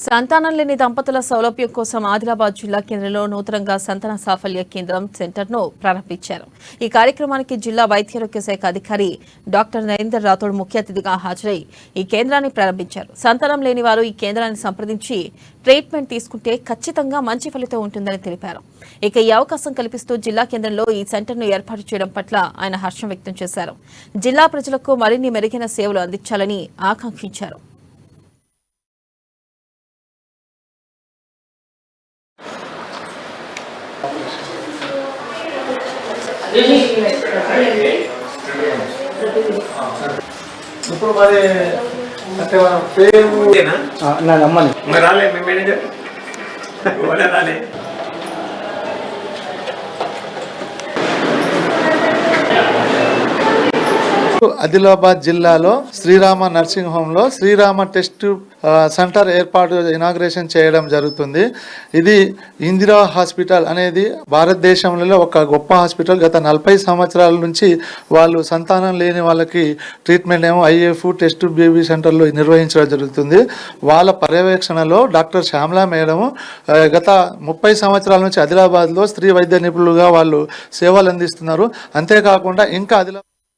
సంతానం లేని దంపతుల సౌలభ్యం కోసం ఆదిలాబాద్ జిల్లా కేంద్రంలో నూతనంగా సంతాన సాఫల్య కేంద్రం సెంటర్ను ప్రారంభించారు. ఈ కార్యక్రమానికి జిల్లా వైద్యారోగ్య శాఖ అధికారి డాక్టర్ నరేందర్ రాథోడ్ ముఖ్య అతిథిగా హాజరై ఈ కేంద్రాన్ని ప్రారంభించారు. సంతానం లేని వారు ఈ కేంద్రాన్ని సంప్రదించి ట్రీట్మెంట్ తీసుకుంటే ఖచ్చితంగా మంచి ఫలితం ఉంటుందని తెలిపారు. ఇక ఈ అవకాశం కల్పిస్తూ జిల్లా కేంద్రంలో ఈ సెంటర్ను ఏర్పాటు చేయడం పట్ల ఆయన హర్షం వ్యక్తం చేశారు. జిల్లా ప్రజలకు మరిన్ని మెరుగైన సేవలు అందించాలని ఆకాంక్షించారు. ఇప్పుడు మరి అంటే మనం పేరు నా నమ్మని మరి రాలే మీ మేనేజర్ రాలే. ఆదిలాబాద్ జిల్లాలో శ్రీరామ నర్సింగ్ హోమ్ లో శ్రీరామ టెస్ట్ సెంటర్ ఏర్పాటు ఇనాగ్రేషన్ చేయడం జరుగుతుంది. ఇది ఇందిరా హాస్పిటల్ అనేది భారతదేశంలో ఒక గొప్ప హాస్పిటల్. గత 40 సంవత్సరాల నుంచి వాళ్ళు సంతానం లేని వాళ్ళకి ట్రీట్మెంట్ ఏమో ఐఎఫ్ టెస్ట్ బేబీ సెంటర్లో నిర్వహించడం జరుగుతుంది. వాళ్ళ పర్యవేక్షణలో డాక్టర్ శ్యామలా మేడం గత 30 సంవత్సరాల నుంచి ఆదిలాబాద్లో స్త్రీ వైద్య నిపుణులుగా వాళ్ళు సేవలు అందిస్తున్నారు. అంతేకాకుండా ఇంకా ఆదిలాబాద్